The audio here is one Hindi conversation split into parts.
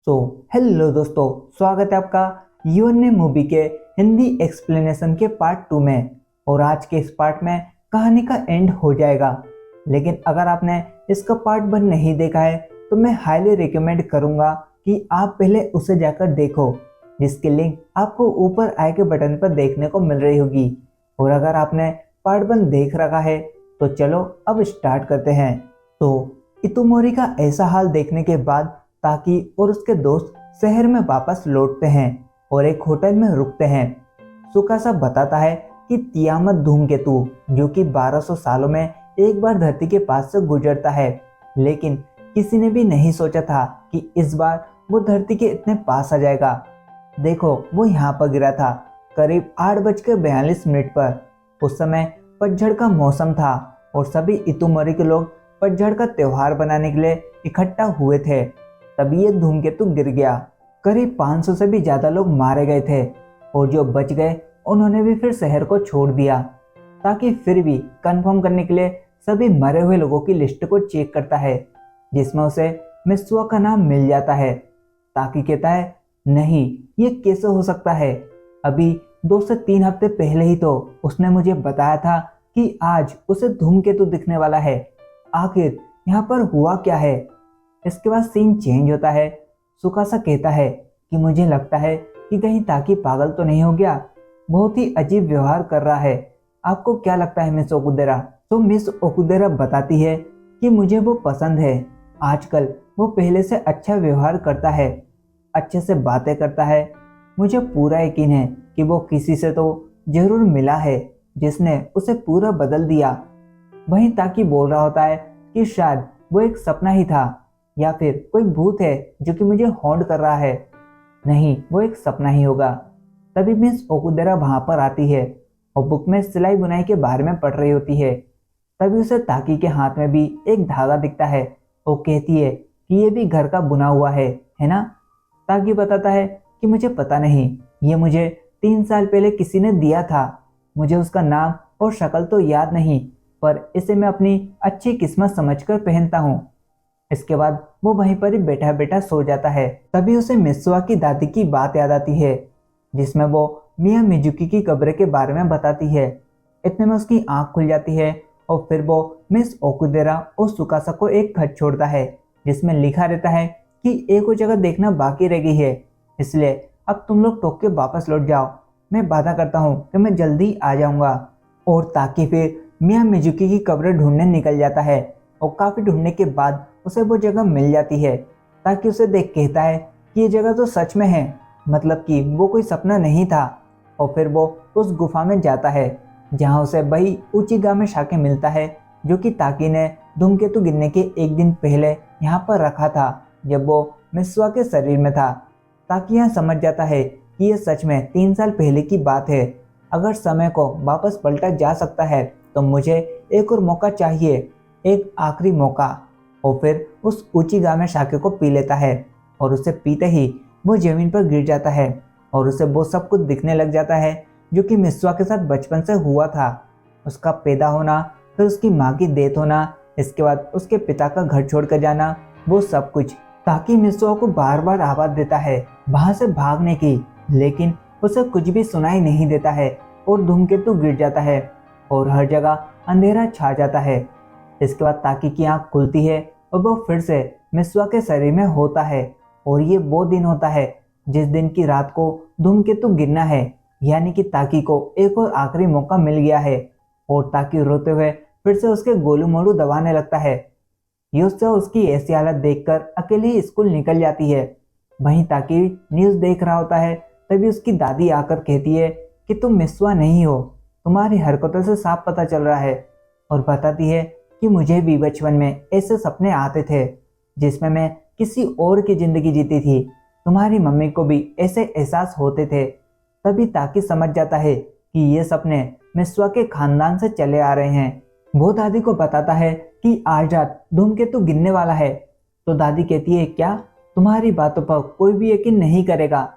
हेलो दोस्तों, स्वागत है आपका यूएनए मूवी के हिंदी एक्सप्लेनेशन के पार्ट 2 में। और आज के इस पार्ट में कहानी का एंड हो जाएगा। लेकिन अगर आपने इसका पार्ट 1 नहीं देखा है तो मैं हाईली रिकमेंड करूंगा कि आप पहले उसे जाकर देखो, जिसकी लिंक आपको ऊपर आई के बटन पर देखने को मिल रही होगी। और अगर आपने पार्ट 1 देख रखा है तो चलो अब स्टार्ट करते हैं। तो इतुमोरी का ऐसा हाल देखने के बाद ताकि और उसके दोस्त शहर में वापस लौटते हैं और एक होटल में रुकते हैं। सुकासा बताता है कि तियामत धूमकेतु जो कि 1200 सालों में एक बार धरती के पास से गुजरता है, लेकिन किसी ने भी नहीं सोचा था कि इस बार वो धरती के इतने पास आ जाएगा। देखो, वो यहाँ पर गिरा था करीब 8:42 पर। उस समय पतझड़ का मौसम था और सभी इतुमोरी के लोग पतझड़ का त्योहार बनाने के लिए इकट्ठा हुए थे। तभी ये धूमकेतु गिर गया। करीब 500 से भी ज्यादा लोग मारे गए थे और जो बच गए उन्होंने भी फिर शहर को छोड़ दिया, ताकि फिर भी कंफर्म करने के लिए सभी मरे हुए लोगों की लिस्ट को चेक करता है, जिसमें उसे मित्सुआ का नाम मिल जाता है। ताकि कहता है, नहीं, ये कैसे हो सकता है? अभी 2 से 3 हफ्ते पहले ही तो उसने मुझे बताया था कि आज उसे धूमकेतु दिखने वाला है। आखिर यहाँ पर हुआ क्या है? इसके बाद सीन चेंज होता है। सुकासा कहता है कि मुझे लगता है कि कहीं ताकि पागल तो नहीं हो गया, बहुत ही अजीब व्यवहार कर रहा है। आपको क्या लगता है मिस ओकुदेरा? तो मिस ओकुदेरा बताती है कि मुझे वो पसंद है। आजकल वो पहले से अच्छा व्यवहार करता है, अच्छे से बातें करता है। मुझे पूरा यकीन है कि वो किसी से तो जरूर मिला है जिसने उसे पूरा बदल दिया। वहीं ताकि बोल रहा होता है कि शायद वो एक सपना ही था या फिर कोई भूत है जो कि मुझे हॉन्ट कर रहा है। नहीं, वो एक सपना ही होगा। तभी मिस ओकुदेरा वहां पर आती है और बुक में सिलाई बुनाई के बारे में पढ़ रही होती है। तभी उसे ताकि के हाथ में भी एक धागा दिखता है। वो कहती है कि ये भी घर का बुना हुआ है ना? ताकि बताता है कि मुझे पता नहीं, ये मुझे 3 साल पहले किसी ने दिया था। मुझे उसका नाम और शक्ल तो याद नहीं, पर इसे मैं अपनी अच्छी किस्मत समझकर पहनता हूँ। इसके बाद वो वहीं पर ही बैठा बैठा सो जाता है। तभी उसे मित्सुआ की दादी की बात याद आती है, जिसमें वो मिया मिजुकी की कब्र के बारे में बताती है। इतने में उसकी आंख खुल जाती है और फिर वो मिस ओकुदेरा और सुकासा को एक खत छोड़ता है, जिसमें लिखा रहता है कि एक और जगह देखना बाकी रह गई है, इसलिए अब तुम लोग टोक्यो वापस लौट जाओ। मैं वादा करता हूँ कि मैं जल्दी आ जाऊंगा। और ताकि फिर मिया मिजुकी की कब्र ढूंढने निकल जाता है और काफी ढूंढने के बाद उसे वो जगह मिल जाती है। ताकि उसे देख कहता है कि ये जगह तो सच में है, मतलब कि वो कोई सपना नहीं था। और फिर वो उस गुफा में जाता है जहाँ उसे वही उचिगामे शाके मिलता है जो कि ताकि ने धूमकेतु गिरने के एक दिन पहले यहाँ पर रखा था, जब वो मित्सुआ के शरीर में था। ताकि यहाँ समझ जाता है कि ये सच में 3 साल पहले की बात है। अगर समय को वापस पलटा जा सकता है तो मुझे एक और मौका चाहिए, एक आखिरी मौका। और फिर उस उचिगामे शाके को पी लेता है और उसे पीते ही वो जमीन पर गिर जाता है और उसे वो सब कुछ दिखने लग जाता है जो कि मित्सुआ के साथ बचपन से हुआ था। उसका पैदा होना, फिर उसकी माँ की डेथ होना, इसके बाद उसके पिता का घर छोड़कर जाना, वो सब कुछ। ताकि मित्सुआ को बार बार आवाज देता है वहां से भागने की, लेकिन उसे कुछ भी सुनाई नहीं देता है और धूमकेतु गिर जाता है और हर जगह अंधेरा छा जाता है। इसके बाद ताकि की आंख खुलती है और वो फिर से मित्सुआ के शरीर में होता है। और ये वो दिन होता है जिस दिन की रात को धूमकेतु गिरना है, यानी कि ताकि को एक और आखिरी मौका मिल गया है। और ताकि रोते हुए फिर से उसके गोलू मोलू दबाने लगता है। युस्सा उसकी ऐसी हालत देखकर अकेले ही स्कूल निकल जाती है। वहीं ताकि न्यूज देख रहा होता है। तभी उसकी दादी आकर कहती है कि तुम मित्सुआ नहीं हो, तुम्हारी हरकतों से साफ पता चल रहा है। और बताती है कि मुझे भी बचपन में ऐसे सपने आते थे जिसमें मैं किसी और की जिंदगी जीती थी। तुम्हारी मम्मी को भी ऐसे एहसास होते थे। तभी ताकि समझ जाता है कि ये सपने मित्सुआ के खानदान से चले आ रहे हैं। वो दादी को बताता है कि आज रात धूमकेतु गिरने वाला है। तो दादी कहती है, क्या तुम्हारी बातों पर कोई भी यकीन नहीं करेगा?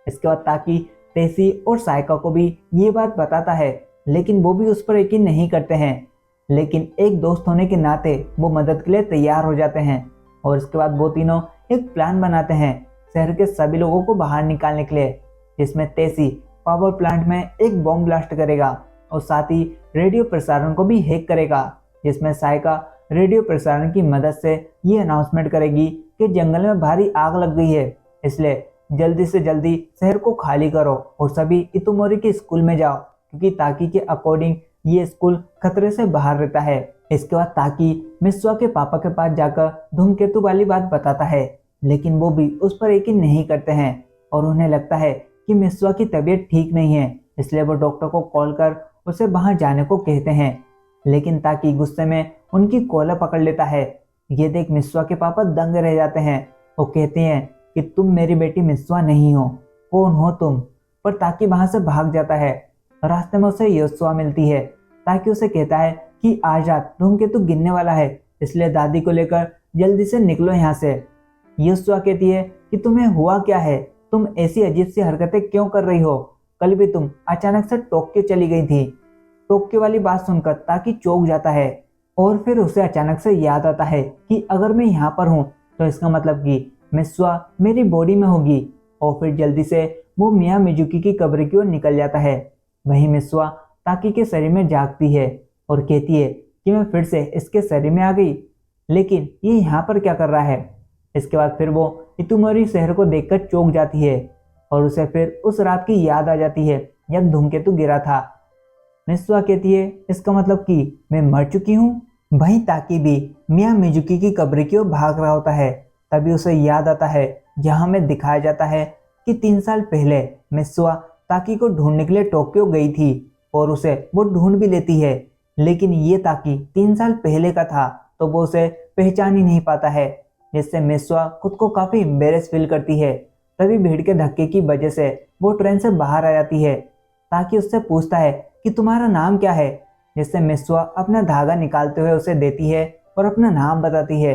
इसके बाद ताकि तेसी और साइका को भी ये बात बताता है, लेकिन वो भी उस पर यकीन नहीं करते हैं। लेकिन एक दोस्त होने के नाते वो मदद के लिए तैयार हो जाते हैं। और इसके बाद वो तीनों एक प्लान बनाते हैं शहर के सभी लोगों को बाहर निकालने के लिए, जिसमें तेसी पावर प्लांट में एक बॉम्ब ब्लास्ट करेगा और साथ ही रेडियो प्रसारण को भी हैक करेगा, जिसमें सायका रेडियो प्रसारण की मदद से ये अनाउंसमेंट करेगी कि जंगल में भारी आग लग गई है, इसलिए जल्दी से जल्दी शहर को खाली करो और सभी इतुमोरी के स्कूल में जाओ, क्योंकि ताकी के अकॉर्डिंग ये स्कूल खतरे से बाहर रहता है। इसके बाद ताकी मिस्वा के पापा के पास जाकर धूमकेतु वाली बात बताता है, लेकिन वो भी उस पर यकीन नहीं करते हैं और उन्हें लगता है कि मिस्वा की तबीयत ठीक नहीं है, इसलिए वो डॉक्टर को कॉल कर उसे वहां जाने को कहते हैं। लेकिन ताकि गुस्से में उनकी कॉलर पकड़ लेता है। ये देख मिस्वा के पापा दंग रह जाते हैं। वो कहते हैं कि तुम मेरी बेटी मिस्वा नहीं हो, कौन हो तुम? पर ताकि वहां से भाग जाता है। रास्ते में उसे योस्वा मिलती है। ताकि उसे कहता है कि आज रात धूमकेतु गिरने वाला है, इसलिए दादी को लेकर जल्दी से निकलो यहाँ से। योस्वा कहती है कि तुम्हें हुआ क्या है, तुम ऐसी अजीब सी हरकतें क्यों कर रही हो? कल भी तुम अचानक से टोक्यो चली गई थी। टोक्यो वाली बात सुनकर ताकि चौंक जाता है और फिर उसे अचानक से याद आता है कि अगर मैं यहाँ पर हूँ तो इसका मतलब कि मिस्वा मेरी बॉडी में होगी। और फिर जल्दी से वो मिया मिजुकी की कब्र की ओर निकल जाता है। वहीं मिस्वा ताकी के शरीर में जागती है और कहती है कि मैं फिर से इसके शरीर में आ गई, लेकिन ये यहाँ पर क्या कर रहा है? इसके बाद फिर वो इतुमोरी शहर को देखकर चौंक जाती है और उसे फिर उस रात की याद आ जाती है जब धूमकेतु गिरा था। मिस्वा कहती है इसका मतलब कि मैं मर चुकी हूँ। वहीं ताकी भी मिया मिजुकी की कब्र की ओर भाग रहा होता है। तभी उसे याद आता है जहाँ में दिखाया जाता है कि 3 साल पहले मिस्वा ताकी को ढूंढने के लिए टोक्यो गई थी और उसे वो ढूंढ भी लेती है, लेकिन ये ताकी 3 साल पहले का था तो वो उसे पहचान ही नहीं पाता है, जिससे मिस्वा खुद को काफी एम्बेरस फील करती है। तभी भीड़ के धक्के की वजह से वो ट्रेन से बाहर आ जाती है। ताकि उससे पूछता है कि तुम्हारा नाम क्या है, जिससे मिस्वा अपना धागा निकालते हुए उसे देती है और अपना नाम बताती है।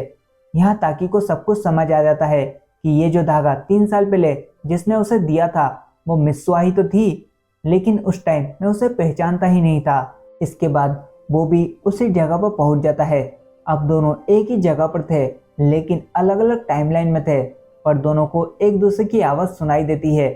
यहाँ ताकी को सब कुछ समझ आ जाता है कि ये जो धागा 3 साल पहले जिसने उसे दिया था वो मिस्वा ही तो थी, लेकिन उस टाइम मैं उसे पहचानता ही नहीं था। इसके बाद वो भी उसी जगह पर पहुंच जाता है। अब दोनों एक ही जगह पर थे, लेकिन अलग अलग टाइमलाइन में थे, पर दोनों को एक दूसरे की आवाज़ सुनाई देती है।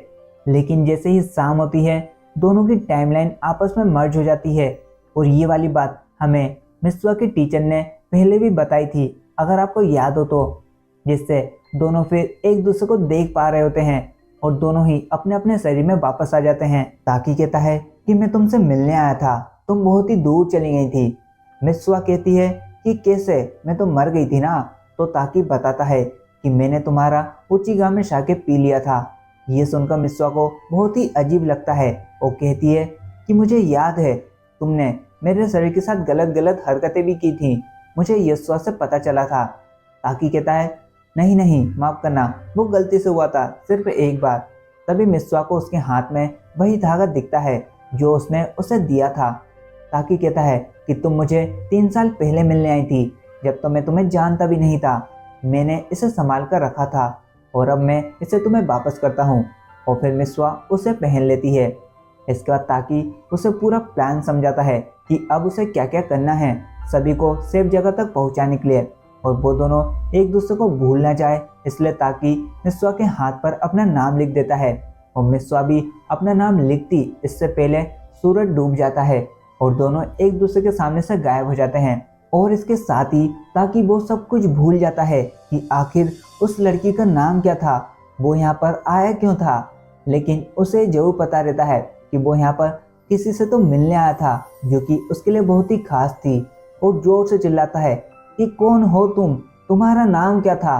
लेकिन जैसे ही शाम होती है दोनों की टाइमलाइन आपस में मर्ज हो जाती है। और ये वाली बात हमें मिस्वा के टीचर ने पहले भी बताई थी, अगर आपको याद हो तो, जिससे दोनों फिर एक दूसरे को देख पा रहे होते हैं और दोनों ही अपने अपने शरीर में वापस आ जाते हैं। ताकि कहता है कि मैं तुमसे मिलने आया था, तुम बहुत ही दूर चली गई थी। मिस्वा कहती है कि कैसे, मैं तो मर गई थी ना। तो ताकि बताता है कि मैंने तुम्हारा उचिगा में शाके पी लिया था। ये सुनकर मिस्वा को बहुत ही अजीब लगता है। वो कहती है कि मुझे याद है तुमने मेरे शरीर के साथ गलत गलत हरकतें भी की थी, मुझे यशवा से पता चला था। ताकि कहता है नहीं नहीं, माफ करना, वो गलती से हुआ था, सिर्फ एक बार। तभी मिस्वा को उसके हाथ में वही धागा दिखता है जो उसने उसे दिया था। ताकि कहता है कि तुम मुझे 3 साल पहले मिलने आई थी, जब तो मैं तुम्हें जानता भी नहीं था। मैंने इसे संभाल कर रखा था और अब मैं इसे तुम्हें वापस करता हूँ। और फिर मिस्वा उसे पहन लेती है। इसके बाद ताकि उसे पूरा प्लान समझाता है कि अब उसे क्या क्या करना है सभी को सेफ जगह तक पहुंचाने के लिए, और वो दोनों एक दूसरे को भूल ना जाए, इसलिए ताकि मिस्वा के हाथ पर अपना नाम लिख देता है और मिस्वा भी अपना नाम लिखती इससे पहले सूरज डूब जाता है और दोनों एक दूसरे के सामने से गायब हो जाते हैं। और इसके साथ ही ताकि वो सब कुछ भूल जाता है कि आखिर उस लड़की का नाम क्या था, वो यहाँ पर आया क्यों था। लेकिन उसे जरूर पता रहता है कि वो यहाँ पर किसी से तो मिलने आया था जो कि उसके लिए बहुत ही खास थी। और जोर से चिल्लाता है कि कौन हो तुम, तुम्हारा नाम क्या था।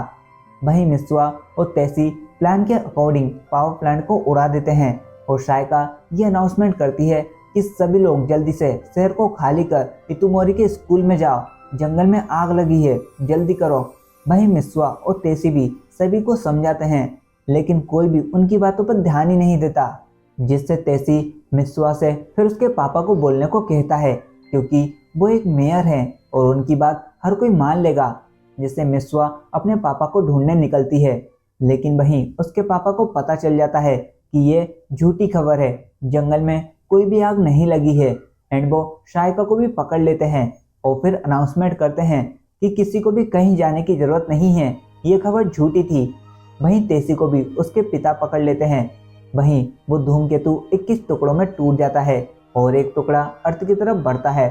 वहीं मिस्वा और तेसी प्लान के अकॉर्डिंग पावर प्लांट को उड़ा देते हैं और शायका ये अनाउंसमेंट करती है कि सभी लोग जल्दी से शहर को खाली कर इतुमोरी के स्कूल में जाओ, जंगल में आग लगी है, जल्दी करो। वहीं मिस्वा और तेसी भी सभी को समझाते हैं, लेकिन कोई भी उनकी बातों पर ध्यान ही नहीं देता, जिससे तेसी मिस्वा से फिर उसके पापा को बोलने को कहता है, क्योंकि वो एक मेयर है और उनकी बात हर कोई मान लेगा। जिससे मिस्वा अपने पापा को ढूंढने निकलती है, लेकिन वहीं उसके पापा को पता चल जाता है कि ये झूठी खबर है, जंगल में कोई भी आग नहीं लगी है। एंड वो शायका को भी पकड़ लेते हैं और फिर अनाउंसमेंट करते हैं कि किसी को भी कहीं जाने की जरूरत नहीं है, ये खबर झूठी थी। वहीं तेसी को भी उसके पिता पकड़ लेते हैं। वहीं वो धूमकेतु 21 टुकड़ों में टूट जाता है और एक टुकड़ा अर्थ की तरफ बढ़ता है।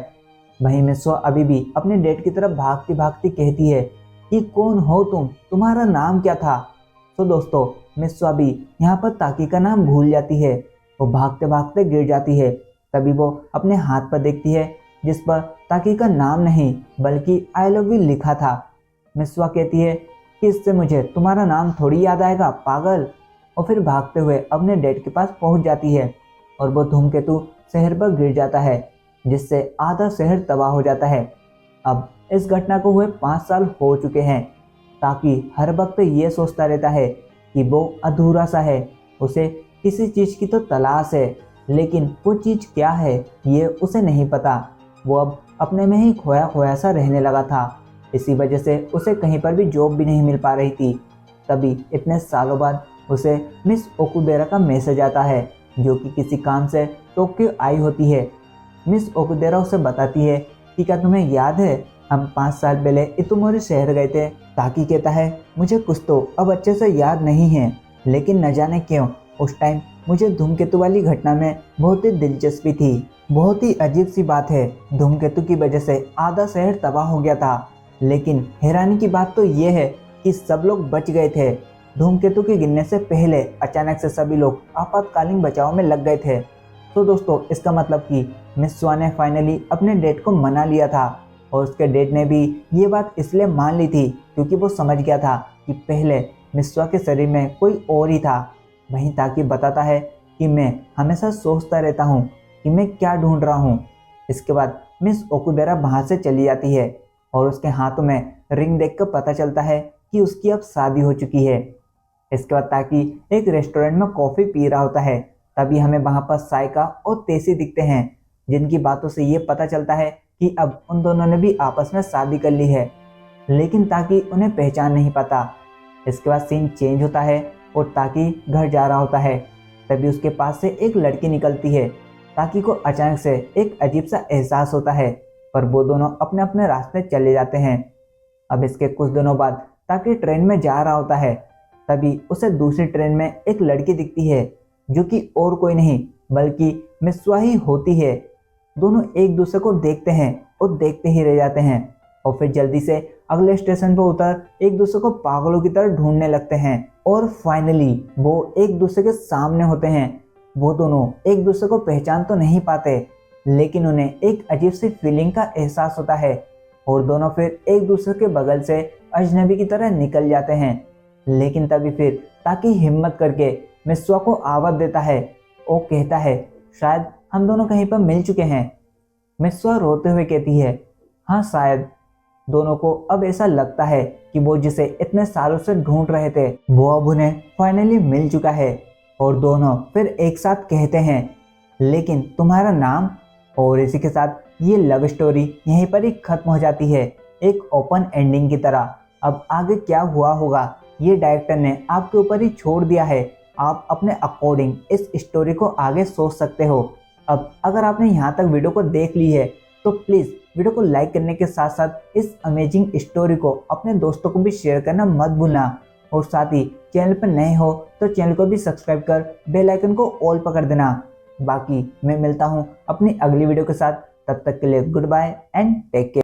वहीं मिस्वा अभी भी अपने डेट की तरफ भागती भागती कहती है कि कौन हो तुम, तुम्हारा नाम क्या था। तो दोस्तों मिस्वा भी यहाँ पर ताकी का नाम भूल जाती है। वो भागते भागते गिर जाती है। तभी वो अपने हाथ पर देखती है जिस पर ताकी का नाम नहीं बल्कि आई लव यू लिखा था। मिस्वा कहती है कि इससे मुझे तुम्हारा नाम थोड़ी याद आएगा पागल। और फिर भागते हुए अपने डेड के पास पहुंच जाती है और वो धूमकेतु शहर पर गिर जाता है जिससे आधा शहर तबाह हो जाता है। अब इस घटना को हुए 5 साल हो चुके हैं। ताकि हर वक्त ये सोचता रहता है कि वो अधूरा सा है, उसे किसी चीज़ की तो तलाश है लेकिन वो चीज़ क्या है ये उसे नहीं पता। वो अब अपने में ही खोया खोया सा रहने लगा था। इसी वजह से उसे कहीं पर भी जॉब भी नहीं मिल पा रही थी। तभी इतने सालों बाद उसे मिस ओकुडेरा का मैसेज आता है जो कि किसी काम से टोक्यो आई होती है। मिस ओकुडेरा उसे बताती है कि क्या तुम्हें याद है हम 5 साल पहले इतुमोरी शहर गए थे। ताकि कहता है मुझे कुछ तो अब अच्छे से याद नहीं है लेकिन न जाने क्यों उस टाइम मुझे धूमकेतु वाली घटना में बहुत ही दिलचस्पी थी। बहुत ही अजीब सी बात है, धूमकेतु की वजह से आधा शहर तबाह हो गया था लेकिन हैरानी की बात तो ये है कि सब लोग बच गए थे। धूमकेतु के गिरने से पहले अचानक से सभी लोग आपातकालीन बचाव में लग गए थे। तो दोस्तों इसका मतलब कि मिस्वा ने फाइनली अपने डेट को मना लिया था और उसके डेट ने भी ये बात इसलिए मान ली थी क्योंकि वो समझ गया था कि पहले मिस्वा के शरीर में कोई और ही था। वहीं ताकि बताता है कि मैं हमेशा सोचता रहता हूँ कि मैं क्या ढूंढ रहा हूँ। इसके बाद मिस ओकुडेरा वहाँ से चली जाती है और उसके हाथों में रिंग देखकर पता चलता है कि उसकी अब शादी हो चुकी है। इसके बाद ताकि एक रेस्टोरेंट में कॉफ़ी पी रहा होता है। तभी हमें वहाँ पर साइका और तेसी दिखते हैं जिनकी बातों से ये पता चलता है कि अब उन दोनों ने भी आपस में शादी कर ली है लेकिन ताकि उन्हें पहचान नहीं पाता। इसके बाद सीन चेंज होता है और ताकि घर जा रहा होता है। तभी उसके पास से एक लड़की निकलती है। ताकि को अचानक से एक अजीब सा एहसास होता है पर वो दोनों अपने अपने रास्ते चले जाते हैं। अब इसके कुछ दिनों बाद ताकि ट्रेन में जा रहा होता है। तभी उसे दूसरी ट्रेन में एक लड़की दिखती है जो कि और कोई नहीं बल्कि मिस्वा ही होती है। दोनों एक दूसरे को देखते हैं और देखते ही रह जाते हैं और फिर जल्दी से अगले स्टेशन पर उतर एक दूसरे को पागलों की तरह ढूंढने लगते हैं और फाइनली वो एक दूसरे के सामने होते हैं। वो दोनों एक दूसरे को पहचान तो नहीं पाते लेकिन उन्हें एक अजीब सी फीलिंग का एहसास होता है और दोनों फिर एक दूसरे के बगल से अजनबी की तरह निकल जाते हैं। लेकिन तभी फिर ताकि हिम्मत करके मिस्वा को आवाज देता है और कहता है शायद हम दोनों कहीं पर मिल चुके हैं। मिस्वा रोते हुए कहती है हाँ शायद। दोनों को अब ऐसा लगता है कि वो जिसे इतने सालों से ढूंढ रहे थे वो अब उन्हें फाइनली मिल चुका है और दोनों फिर एक साथ कहते हैं लेकिन तुम्हारा नाम। और इसी के साथ ये लव स्टोरी यहीं पर ही खत्म हो जाती है एक ओपन एंडिंग की तरह। अब आगे क्या हुआ होगा ये डायरेक्टर ने आपके ऊपर ही छोड़ दिया है। आप अपने अकॉर्डिंग इस स्टोरी को आगे सोच सकते हो। अब अगर आपने यहाँ तक वीडियो को देख ली है तो प्लीज़ वीडियो को लाइक करने के साथ साथ इस अमेजिंग स्टोरी को अपने दोस्तों को भी शेयर करना मत भूलना। और साथ ही चैनल पर नए हो तो चैनल को भी सब्सक्राइब कर बेल आइकन को ऑल पकड़ देना। बाकी मैं मिलता हूँ अपनी अगली वीडियो के साथ, तब तक के लिए good bye and take care.